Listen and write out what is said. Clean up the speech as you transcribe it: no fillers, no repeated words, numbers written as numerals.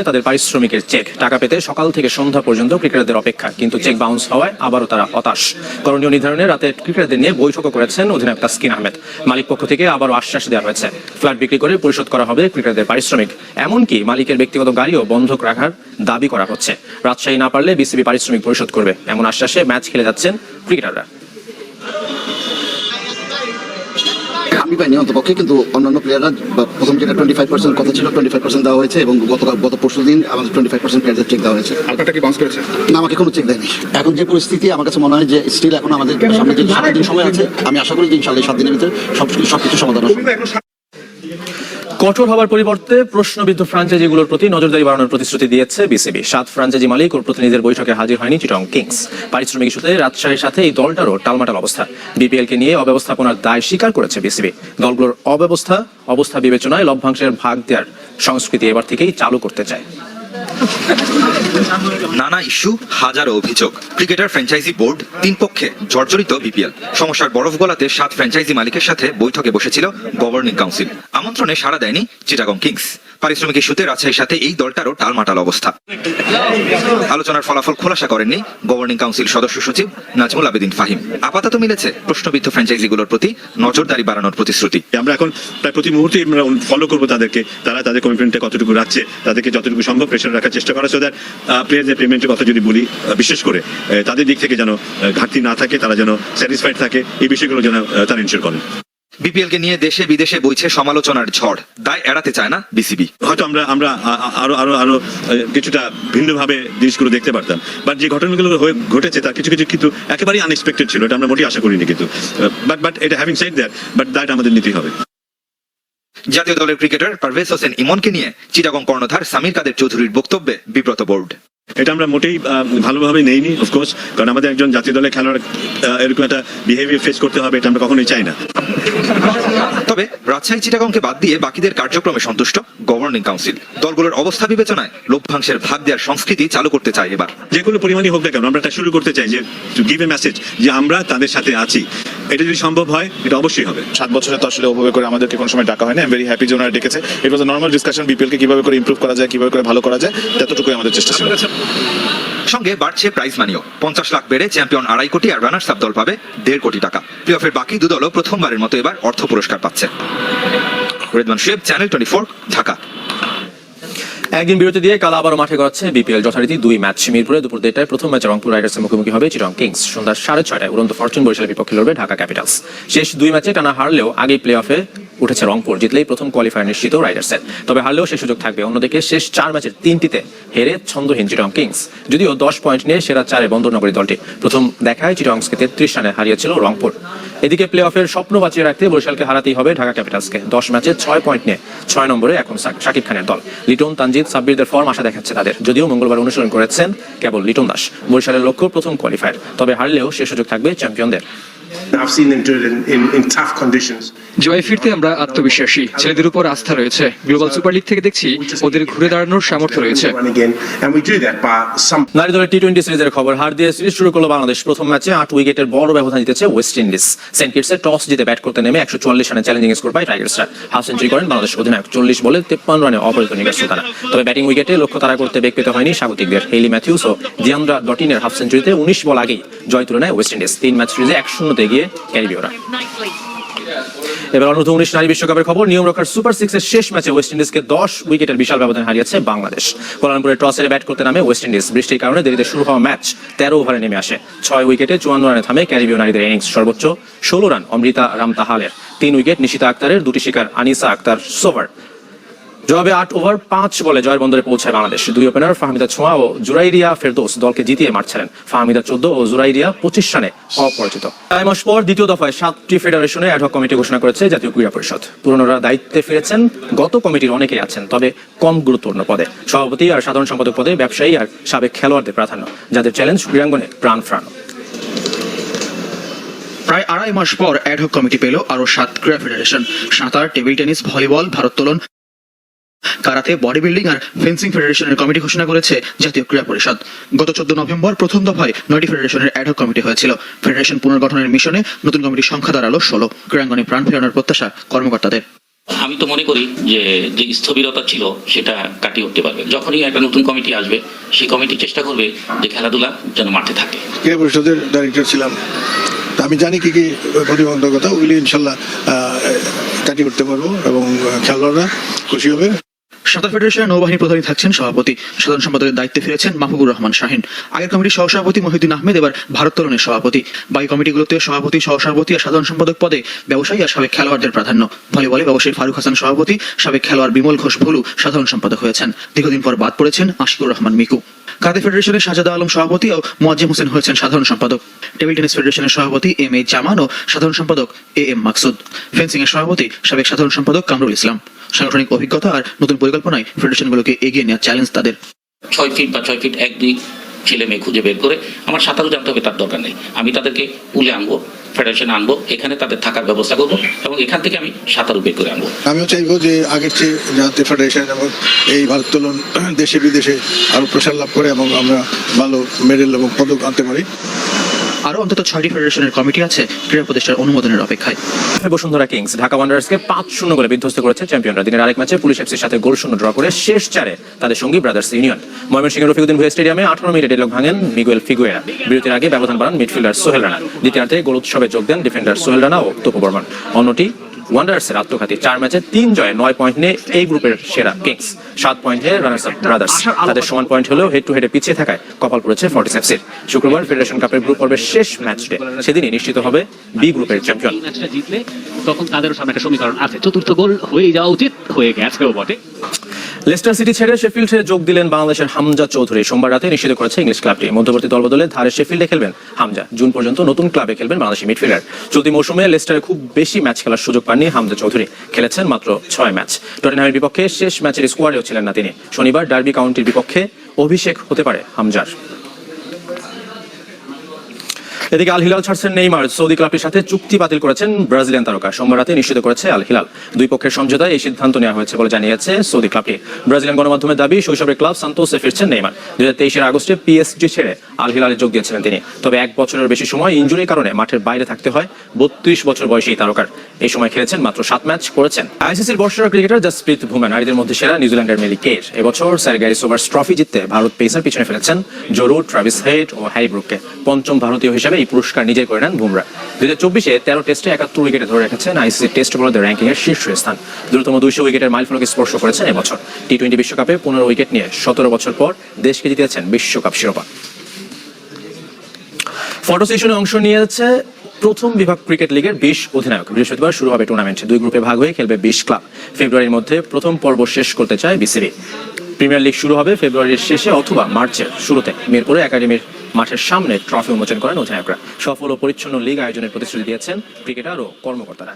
তাদের পারিশ্রমিকের চেক টাকা পেতে সকাল থেকে সন্ধ্যা পর্যন্ত ক্রিকেটারদের অপেক্ষা, কিন্তু চেক বাউন্স হওয়ায় আবারও তারা হতাশ। করণীয় নির্ধারণে রাতে ক্রিকেটারদের নিয়ে বৈঠকও করেছেন অধিনায়ক তাসকিন আহমেদ। মালিক পক্ষ থেকে আবারও আশ্বাস দেওয়া হয়েছে ফ্ল্যাট বিক্রি করে পরিশোধ করা হবে ক্রিকেটারদের পারিশ্রমিক। এমনকি মালিকের ব্যক্তিগত গাড়িও বন্ধক রাখার দাবি করা হচ্ছে। রাজশাহী না পারলে বিসিবি পারিশ্রমিক পরিশোধ করবে, এমন আশ্বাসে ম্যাচ খেলে যাচ্ছেন ক্রিকেটাররা। আমি পাইনি অন্তপক্ষে, কিন্তু অন্যান্য প্লেয়াররা প্রথম যেটা 25% কথা ছিল 25% দেওয়া হয়েছে, এবং গত পরশু দিন আমাদের 25% প্লেয়ারদের চেক দেওয়া হয়েছে। আপনারটা কি বাউন্স করেছে? না, আমাকে কোনো চেক দেয়নি। এখন যে পরিস্থিতি, আমার কাছে মনে হয় যে স্টিল এখন আমাদের সামনে যে 7 দিন সময় আছে, আমি আশা করি যে ইনশাআল্লাহ 7 দিনের ভিতরে সবকিছু সমাধান হবে। কঠোর হওয়ার পরিবর্তে প্রশ্নবিদ্ধ ফ্রাঞ্চাইজিগুলোর প্রতি নজরদারি বাড়ানোর প্রতিশ্রুতি দিয়েছে বিসিবি। 7 ফ্রাঞ্চাইজি মালিক ও প্রতিনিধিদের বৈঠকে হাজির হয়নি চিটাগং কিংস। পারিশ্রমিক ইস্যুতে রাজশাহীর সাথে এই দলটারও টালমাটাল অবস্থা। বিপিএল কে নিয়ে অব্যবস্থাপনার দায় স্বীকার করেছে বিসিবি। দলগুলোর অবস্থা বিবেচনায় লভ্যাংশের ভাগ দেওয়ার সংস্কৃতি এবার থেকেই চালু করতে চায়। নানা ইস্যু, হাজারো অভিযোগ। ক্রিকেটার ফ্র্যাঞ্চাইজি বোর্ড 3 পক্ষে জর্জরিত বিপিএল। সমস্যার বরফ গলাতে 7 ফ্র্যাঞ্চাইজি মালিকের সাথে বৈঠকে বসেছিল গভর্নিং কাউন্সিল। আমন্ত্রণে সাড়া দেয়নি চিটাগং কিংস। পারিশ্রমিক ইস্যুতে রাজশাহীর সাথে এই দলটারও টালমাটাল অবস্থা। আলোচনার ফলাফল খোলাসা করেননি গভর্নিং কাউন্সিল সদস্য সচিব নাজমুল আবেদিন ফাহিম। আপাতত মিলেছে প্রশ্নবিদ্ধ ফ্র্যাঞ্চাইজিগুলোর প্রতি নজরদারি বাড়ানোর প্রতিশ্রুতি। আমরা এখন প্রায় প্রতি মুহূর্তে আমরা ফলো করবো তাদেরকে, তারা তাদের কমিটমেন্টে কতটুকু রাখছে, তাদেরকে যতটুকু সম্ভব প্রেশার রাখার চেষ্টা করা, সো দ্যাট প্লেয়ারদের পেমেন্টের কথা যদি বলি, বিশেষ করে তাদের দিক থেকে যেন ঘাটতি না থাকে, তারা যেন স্যাটিসফাইড থাকে, এই বিষয়গুলো যেন তারা ইনশিওর করেন। বিপিএল কে নিয়ে দেশে বিদেশে বইছে সমালোচনার ঝড়। দায় এড়াতে চায় না বিসিবি। হয়তো আমরা আরো কিছুটা ভিন্নভাবে জিনিসগুলো দেখতে পারতাম, বাট যে ঘটনাগুলো ঘটেছে তার কিছু কিন্তু একেবারেই আনএক্সপেক্টেড ছিল। এটা আমরা মোটেই আশা করিনি, কিন্তু বাট এটা হ্যাভিং সেড দ্যাট, বাট দায়টা আমাদের নিতেই হবে। জাতীয় দলের ক্রিকেটার পারভেজ হোসেন ইমনকে নিয়ে চিটাগং কর্ণধার সামির কাদের চৌধুরীর বক্তব্যে বিব্রত বোর্ড। এটা আমরা মোটেই ভালোভাবে নেইনি, অফকোর্স, কারণ আমাদের একজন জাতীয় দলের খেলোয়াড় এরকম একটা বিহেভিয়ার ফেস করতে হবে, এটা আমরা কখনোই চাই না। তবে রাজশাহী চিটাগংকে বাদ দিয়ে বাকিদের কার্যক্রমে সন্তুষ্ট গভর্নিং কাউন্সিল। দলগুলোর অবস্থা বিবেচনায় লভ্যাংশের ভাগ দেওয়ার সংস্কৃতি চালু করতে চায় এবার। যে কোনো পরিমাণই হোক না কেন, আমরা এটা শুরু করতে চাই যে টু গিভ এ মেসেজ যে আমরা তাদের সাথে আছি। এটা যদি সম্ভব হয়, এটা অবশ্যই হবে। 7 বছরে তো আসলে ওভাবে করে আমাদেরকে কোনো সময় ডাকা হয়নি। আই এম ভেরি হ্যাপি যে ওনারা ডেকেছে। ইট ওয়াজ আ নর্মাল ডিসকাশন, বিপিএল কে কিভাবে করে ইমপ্রুভ করা যায়, কিভাবে করে ভালো করা যায়, ততটুকুই আমাদের চেষ্টা ছিল। সঙ্গে বাড়ছে প্রাইজ মানিও। 50 লাখ বেড়ে চ্যাম্পিয়ন 2.5 কোটি আর রানার্স আপ দল পাবে 1.5 কোটি টাকা। প্লে অফের বাকি 2 দলও প্রথমবারের মতো এবার অর্থ পুরস্কার পাচ্ছে। রেদওয়ান শুয়েব, চ্যানেল 24, ঢাকা। একদিন বিরতি দিয়ে কাল আবারও মাঠে গড়াচ্ছে বিপিএল। যথারীতি 2 ম্যাচ। মিরপুরে দুপুর 1টায় প্রথম ম্যাচে রংপুর রাইডার্সের মুখোমুখি হবে চিটাগং কিংস। সন্ধ্যা 6:30টায় উড়ন্ত ফরচুন বরিশালের বিপক্ষে লড়বে ঢাকা ক্যাপিটালস। শেষ 2 ম্যাচে টানা হারলেও আগেই প্লে অফে উঠেছে রংপুর। জিতলেই প্রথম কোয়ালিফায়ার নিশ্চিত রাইডার্সের, তবে হারলেও সে সুযোগ থাকবে। অন্যদিকে শেষ 4 ম্যাচের 3টিতে হেরে ছন্দহীন চিটাগং কিংস। যদিও 10 পয়েন্ট নিয়ে সেরা 4-এ বন্দরনগরী দলটি। প্রথম দেখায় চিটাগংকে 33 রানে হারিয়েছিল রংপুর। এদিকে প্লে অফের স্বপ্ন বাঁচিয়ে রাখতে বরিশালকে হারাতেই হবে ঢাকা ক্যাপিটালসকে। 10 ম্যাচে 6 পয়েন্ট নিয়ে 6 নম্বরে এখন শাকিব খানের দল। লিটন, তানজিদ, সাব্বিরদের ফর্ম আশা দেখাচ্ছে তাদের। যদিও মঙ্গলবার অনুশীলন করেছেন কেবল লিটন দাস। বরিশালের লক্ষ্য প্রথম কোয়ালিফায়ার, তবে হারলেও সে সুযোগ থাকবে চ্যাম্পিয়নদের। I've seen them do it in tough conditions. জয় ফিরতে আমরা আত্মবিশ্বাসী, ছেলেদের উপর আস্থা রয়েছে। গ্লোবাল সুপার লিগ থেকে দেখছি ওদের ঘুরে দাঁড়ানোর সামর্থ্য রয়েছে। নারী দলের টি-20 সিরিজের খবর। হার দিয়ে সিরিজ শুরু করলো বাংলাদেশ। প্রথম ম্যাচে 8 উইকেটের বড় ব্যবধান জিতেছে ওয়েস্ট ইন্ডিজ। সেন্ট কিটসে টস জিতে ব্যাট করতে নেমে 144 রানে চ্যালেঞ্জিং স্কোর পায় টাইগার্সরা। হাফ সেঞ্চুরি করেন বাংলাদেশ অধিনায়ক। 40 বলে 53 রানে অপরাজিত নিগার সুলতানা। তবে ব্যাটিং উইকেটে লক্ষ্য তাড়া করতে বেগ পেতে হয়নি স্বাগতিকদের। হেইলি ম্যাথিউস ও ডিয়ান্দ্রা ডটিনের হাফ সেঞ্চুরিতে 19 বল আগেই জয় তুলে নেয় ওয়েস্ট ইন্ডিজ। 3 ম্যাচ সিরিজে 1-0 এগিয়ে ক্যারিবীয়রা। এবার অনূর্ধ্ব-19 নারী বিশ্বকাপের খবর। নিয়ম রক্ষার সুপার 6-এর শেষ ম্যাচে ওয়েস্ট ইন্ডিজকে 10 উইকেটের বিশাল ব্যবধানে হারিয়েছে বাংলাদেশ। কোলালামপুরে টস হেরে ব্যাট করতে নামে ওয়েস্ট ইন্ডিজ। বৃষ্টির কারণে দেরিতে শুরু হওয়া ম্যাচ 13 ওভারে নেমে আসে। 6 উইকেটে 54 রানে থামে ক্যারিবীয় নারীদের ইনিংস। সর্বোচ্চ 16 রান অমৃতা রামতাহালের। 3 উইকেট নিশিতা আক্তারের, 2টি শিকার আনিসা আক্তার সোভার। জবাবে 8 ওভার 5 বলে জয়ের বন্দরে পৌঁছায় বাংলাদেশ। 2 ওপেনার ফাহমিদা ছোঁয়া ও জুরাইরিয়া ফেরদৌস দলকে জিতিয়ে মাঠ ছাড়েন। ফাহমিদা 14 ও জুরাইরিয়া 25 রানে অপরাজিত। 6 মাস পর দ্বিতীয় দফায় 7টি ফেডারেশনে অ্যাডহক কমিটি ঘোষণা করেছে জাতীয় ক্রীড়া পরিষদ। পুরনোরা দায়িত্বে ফিরেছেন। গত কমিটির অনেকেই আছেন, তবে কম গুরুত্বপূর্ণ পদে। সভাপতি আর সাধারণ সম্পাদক পদে ব্যবসায়ী আর সাবেক খেলোয়াড়দের প্রাধান্য, যাদের চ্যালেঞ্জ ক্রীড়াঙ্গনে প্রাণ ফ্রাণ। প্রায় 2.5 মাস পর অ্যাডহক কমিটি পেল আরো 7 ক্রীড়া ফেডারেশন। সাঁতার, টেবিল টেনিস, ভলিবল, ভারোত্তোলন, কারাতে, বডি বিল্ডিং আর ফেন্সিং ফেডারেশনের কমিটি ঘোষণা করেছে জাতীয় ক্রীড়া পরিষদ। গত 14 নভেম্বর প্রথম দফায় 9টি ফেডারেশনের অ্যাডহক কমিটি হয়েছিল। ফেডারেশন পুনর্গঠনের মিশনে নতুন কমিটির সংখ্যা দাঁড়ালো 16। ক্রীড়াঙ্গনে প্রাণ ফেরানোর প্রত্যাশা কর্মকর্তাদের। আমি তো মনে করি যে যে স্থবিরতা ছিল সেটা কাটিয়ে উঠতে পারবে। যখনই একটা নতুন কমিটি আসবে সেই কমিটি চেষ্টা করবে যে খেলাধুলা যেন মাঠে থাকে। ক্রীড়া পরিষদের ডাইরেক্টর ছিলাম, তা আমি জানি কি কি প্রতিবন্ধকতা, ওগুলি ইনশাল্লাহ কাটিয়ে উঠতে পারবো এবং খেলোয়াড়রা খুশি হবে। সাঁতার ফেডারেশনের নৌবাহিনী প্রধানই থাকছেন সভাপতি। সাধারণ সম্পাদকের দায়িত্বে ফিরেছেন মাহবুবুর রহমান শাহিন। আগের কমিটির সহসভাপতি মহিউদ্দিন আহমেদ এবার ভারোত্তোলনের সভাপতি। বাকি কমিটিগুলোতে সভাপতি, সহসভাপতি আর সাধারণ সম্পাদক পদে ব্যবসায়ী আর সাবেক খেলোয়াড়দের প্রাধান্য। ভলিবলে ব্যবসায়ী ফারুক হাসান সভাপতি, সাবেক খেলোয়াড় বিমল ঘোষ ভুলু সাধারণ সম্পাদক হয়েছেন। দীর্ঘদিন পর বাদ পড়েছেন আশিকুর রহমান মিকু। কারাতে ফেডারেশনের শাহজাদা আলম সভাপতি ও মোয়াজ্জেম হোসেন হয়েছেন সাধারণ সম্পাদক। টেবিল টেনিস ফেডারেশনের সভাপতি এম এ জামান ও সাধারণ সম্পাদক এ এম মাকসুদ। ফেন্সিং এর সভাপতি সাবেক সাধারণ সম্পাদক কামরুল ইসলাম। সাংগঠনিক অভিজ্ঞতা আর নতুন পরিকল্পনায় ফেডারেশনগুলোকে এগিয়ে নেওয়ার চ্যালেঞ্জ তাদের। 6 ফিট বা 6 ফিট 1-2 ছেলে মেয়ে খুঁজে বের করে আমার সাঁতারও জানতে হবে তার দরকার নেই, আমি তাদেরকে পুলে আনবো, ফেডারেশনে আনবো, এখানে তাদের থাকার ব্যবস্থা করবো এবং এখান থেকে আমি সাঁতারও বের করে আনবো। আমিও চাইবো যে আগের চেয়ে যাতে ফেডারেশন এবং এই ভারোত্তোলন দেশে বিদেশে আরো প্রসার লাভ করে এবং আমরা ভালো মেডেল এবং পদক আনতে পারি। আরও অন্তত 6টি ফেডারেশনের কমিটি আছে ক্রীড়া প্রতিষ্ঠার অনুমোদনের অপেক্ষায়। বসুন্ধরা কিংস ঢাকা ওয়ান্ডারার্সকে 5-0 গোলে বিধ্বস্ত করেছে চ্যাম্পিয়নরা। দিনের আরেক ম্যাচে পুলিশ এফসির সাথে গোল শূন্য ড্র করে শেষ 4-এ তাদের সঙ্গী ব্রাদার্স ইউনিয়ন। ময়মনসিংহের রফিকুদ্দিন ভুঁইয়া স্টেডিয়ামে 18 মিনিটে ডেডলক ভাঙেন মিগুয়েল ফিগুয়েরা। বিরতির আগে ব্যবধান বাড়ান মিডফিল্ডার সোহেল রানা। দ্বিতীয়ার্ধে গোল উৎসবে যোগ দেন ডিফেন্ডার সোহেল রানা ও তপু বর্মন। অন্যটি ওয়ান্ডারার্সের আত্মঘাতী 4 ম্যাচে 3 জয়ে 9 পয়েন্ট নিয়ে এই গ্রুপের সেরা কিংস। 7 পয়েন্টে রানার্স আপ ব্রাদার্স। তাদের সমান পয়েন্ট হলেও হেড টু হেডে পিছিয়ে থাকায় কপাল পড়েছে ফর্টিস এফসির। শুক্রবার ফেডারেশন কাপের গ্রুপ পর্বের শেষ ম্যাচ ডে, সেদিনই নিশ্চিত হবে বি গ্রুপের চ্যাম্পিয়ন। ম্যাচটা জিতলে তখন তাদেরও সামনে একটা সমীকরণ আছে, চতুর্থ গোল হয়ে যাওয়া উচিত, হয়ে গেছেও বটে। লেস্টার সিটি ছেড়ে শেফিল্ডে যোগ দিলেন বাংলাদেশের হামজা চৌধুরী। সোমবার রাতে নিষিদ্ধ করেছে ইংলিশ ক্লাবটি। মধ্যবর্তী দলবদলে ধারে শেফিল্ডে খেলবেন হামজা। জুন পর্যন্ত নতুন ক্লাবে খেলবেন বাংলাদেশি মিডফিল্ডার। চলতি মৌসুমে লেস্টারে খুব বেশি ম্যাচ খেলার সুযোগ পাননি হামজা চৌধুরী, খেলেছেন মাত্র 6 ম্যাচ। টটেনহামের বিপক্ষে শেষ ম্যাচের স্কোয়াডেও ছিলেন না তিনি। শনিবার ডার্বি কাউন্টির বিপক্ষে অভিষেক হতে পারে হামজার। এদিকে আল হিলাল ছাড়ছেন নেইমার। সৌদি ক্লাবের সাথে চুক্তি বাতিল করেছেন ব্রাজিলিয়ান তারকা। সোমবার রাতে নিষিদ্ধ করেছে আল হিলাল। দুই পক্ষের সমঝোতায় এই সিদ্ধান্ত নেওয়া হয়েছে বলে জানিয়েছে সৌদি ক্লাবটি। ব্রাজিলিয়ান গণমাধ্যমের দাবি, শৈশবের ক্লাব সান্তোসে ফিরছেন নেইমার। 2023 আগস্টে পিএসজি ছেড়ে আল হিলালে যোগ দিয়েছিলেন তিনি। তবে 1 বছরের বেশি সময় ইনজুরির কারণে মাঠের বাইরে থাকতে হয় 32 বছর বয়সী তারকার। এই সময় খেলেছেন মাত্র 7 ম্যাচ করেছেন। আইসিসির বর্ষসেরা ক্রিকেটার জসপ্রীত বুমরা নারীদের মধ্যে সেরা নিউজিল্যান্ডের মেলি কের। এবছর স্যার গ্যারি সোবার্স ট্রফি জিততে ভারত পেসার পিছনে ফেলেছেন জোরু, ট্রাভিস হেড ও হ্যারি ব্রুককে। পঞ্চম ভারতীয় হিসেবে এই পুরস্কার নিজে করে নেন বুমরা। 2024-এ 13 টেস্টে 71 উইকেটে ধরে রেখেছেন আইসিসি টেস্ট বোলারদের র্যাঙ্কিং এর শীর্ষ স্থান। দ্রুততম 200 উইকেটের মাইলফলকে স্পর্শ করেছেন এবছর। টি20 বিশ্বকাপে 15 উইকেট নিয়ে 17 বছর পর দেশকে জিতিয়েছেন বিশ্বকাপ শিরোপা। ফটো সেশনে অংশ নিয়েছে প্রথম বিভাগ ক্রিকেট লিগের 20 অধিনায়ক। বৃহস্পতিবার শুরু হবে টুর্নামেন্ট। 2 গ্রুপে ভাগ হয়ে খেলবে 20 ক্লাব। ফেব্রুয়ারির মধ্যে প্রথম পর্ব শেষ করতে চায় বিসিবি। প্রিমিয়ার লিগ শুরু হবে ফেব্রুয়ারির শেষে অথবা মার্চের শুরুতে। মিরপুরে একাডেমির মাঠের সামনে ট্রফি উন্মোচন করেন অধিনায়করা। সফল ও পরিচ্ছন্ন লিগ আয়োজনের প্রতিশ্রুতি দিয়েছেন ক্রিকেটার ও কর্মকর্তারা।